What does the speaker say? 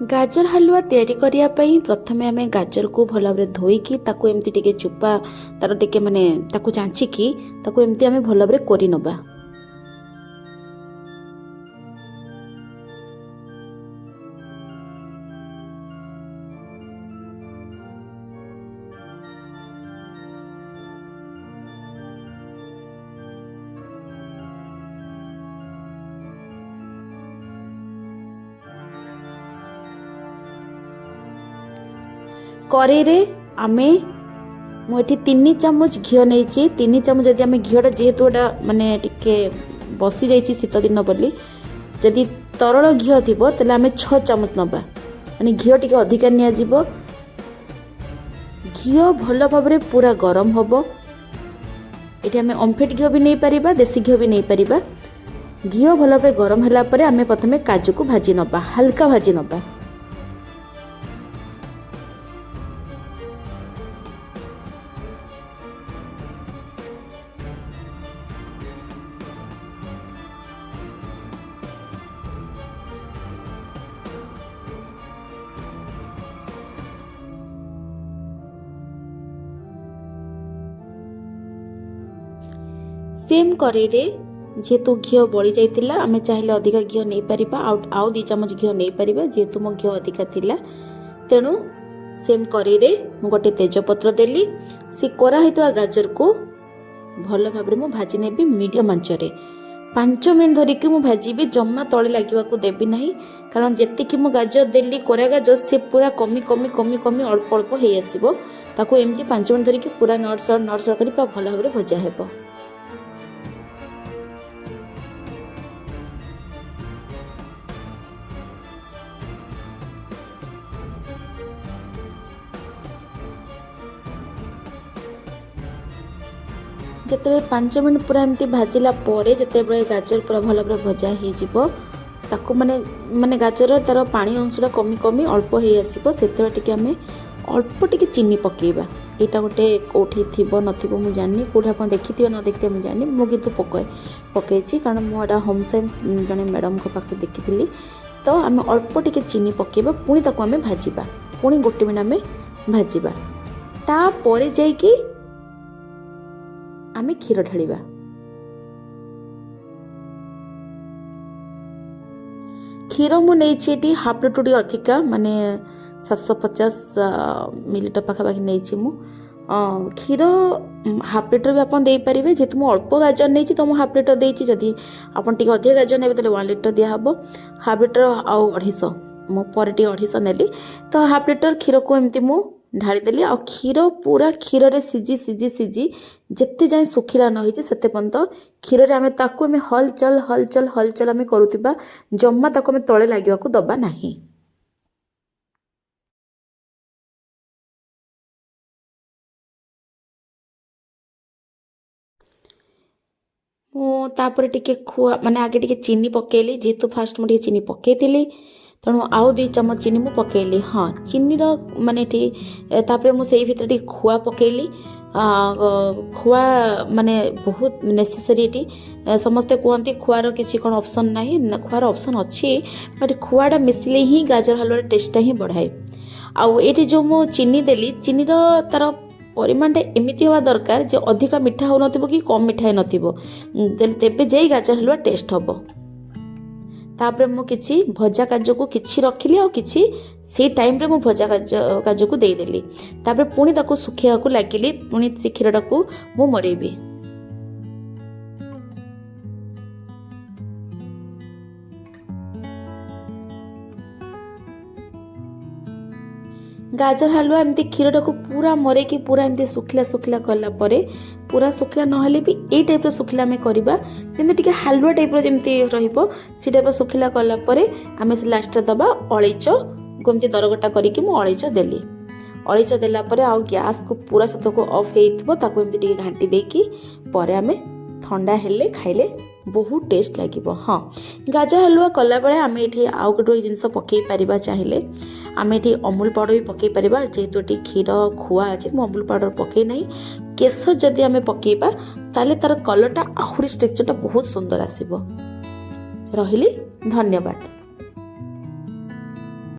गाजर हलुआ तैयारी करिया पई प्रथमे आमे गाजर को भल भाव धोईकी ताकू एमती टिके चुपा तार टिके माने ताकू चांचिकी ताकू एमती आमे भल भाव कोरि नबा। कड़े रे आमे मुझे 3 चामच घी नहीं 3 चामच जदि आम घीटा जेहेतु एटा माने टिके बसी जाइए शीत दिन बोली जदि तरल घी थी तेल आम 6 चामच नबा माने घी टिके अधिका निया जीवो। घी भल भाव पूरा गरम हम ये आम ओमफेड घी भी नहीं पारिबा देसी घी भी नहीं पारिबा। घी भल भाव गरम होला परे आम प्रथमे काजू को भाजी नबा हल्का भाजी नबा। सेम कड़े जेहेतु घी बड़ी जाइतिला आमे चाहिले अधिका घी नहीं पारिबा आउ 2 चामच घी नहीं पारिबा जेहेतु मो घी अधिका थिला तेणु सेम कड़े मु गोटे तेजपत्र देली से कोरा हितवा गाजर को भल भाव में भाजी नेबी मीडियम आंचरे 5 मिनट धरिकी मु भाजीबी जम्मा तले लागिबा को देबी नहीं कारण जेतिकी मु गाजर देली कोरा गाजर से पूरा कमी कमी कमी कमी अल्प अल्प हे आसीबो ताको एमती 5 मिनट धरिकी पूरा नर्सर करी पूरा भल भाव भजा हेबो। जिते 5 मिनट पूरा एमती भाजिला परे जिते गाजर पूरा भल भाव भजा हो ताकू माने माने गाजर तार पानी अंशटा कमी कमी अल्प हो आसो से आम अल्प टिके चीनी पकेबा। यहाँ गोटे कौटी थी नथिबो मु जानी कौटी आप देखी न देखते मुझे जानी मु कितु पकई कारण मुझा होम साइंस जड़े मैडम को पाखे देखी तो आम अल्प टिके चीनी पकेबा पुणी ताकू आम भाजिबा पुणी गोटे मिनट आम भाजिबा तापर जाइकी आमे क्षीर ढालिबा। क्षीर मु नहीं हाफ लिटर अधिका माने 750 मिलीलीटर पाखापाखि नहीं मु क्षीर हाफ लिटर भी आप दे पारे जेहेतु मुझे अल्प गाजर नहीं तो मुझे हाफ लिटर देती जदि आप अधिक गाजर ने 1 लिटर दिहब हाफ लिटर आउ 250 मु पर 250 नेली तो हाफ लिटर क्षीर को एमती मु ढाली देली आ क्षीर पूरा क्षीर रे सिजी सिजी सिजी जिते जाए सुखिला न होइचे सेते पर्यंत क्षीर रे आमे ताकू आमे हलचल हलचल हलचल आमे करूतिबा जम्मा ताकू आमे तळे लागिवा को दबा नाही। मु तापर टिके खुआ माने आगे टिके चीनी पकेली जेतु फास्ट मु टिके चीनी पकेइतिली तेणु आउ 2 चामच चीनी मु पकेली। हाँ चीनी माने तापर मु सेई भितर खुआ पकेली खुआ माने बहुत नेसेसरी समस्ते कहते खुआर किसी कौन ऑप्शन ना खुआर ऑप्शन अच्छी बट खुआटा मिसले ही गाजर हलुआ टेस्टा ही बढ़ाए। आउ ये जो मु चीनी देली चीनी तार परिमाणटा एमती हवा दरकार जे अधिका मिठा हो नथिबो कि कम मिठा नथिबो तेबे जे गाजर हलुआ टेस्ट हबो। तापर मु किछि भजा काजू को किछि रखिली और किछि से टाइम रे मु भजा काजू को दे देली तापर पुणी ताको सुखिया को लागिली पुणी से क्षीरटा को मु मरेबी। गाजर हलुआ एमती क्षीरटा को पूरा मरे कि पूरा एमती सुखिला सुखिला कला परे पूरा सुखिला नहले भी ए टाइप रो सुखिला में करबा जेमती टिके हलुआ टाइप रो जेमती रहिबो सी टाइप रो सुखिला कला परे आमे से लास्ट दबा अळैच गोमती दरगटा करिकि मु अळैच देली अळैच देला परे आ गैस को पूरा सत को ऑफ हेइतबो ताको एमती टिके घांटी देकी परे आमे ठंडा हेले खाइले बहुत टेस्ट लगे। हाँ गाजर हलुआ कला बेले आम ये आउ गोटे जिनस पकई पारिबा चाहिए आम ये अमूल पाउडर भी पकई पारिबा जेहेतु ये क्षीर खुआ अच्छे मु अमूल पाउडर पकई नहीं केसर जदि आम पकईबा ताले तार कलरटा आहुरी स्ट्रक्चरटा बहुत सुंदर आसीबो। रहिली धन्यवाद।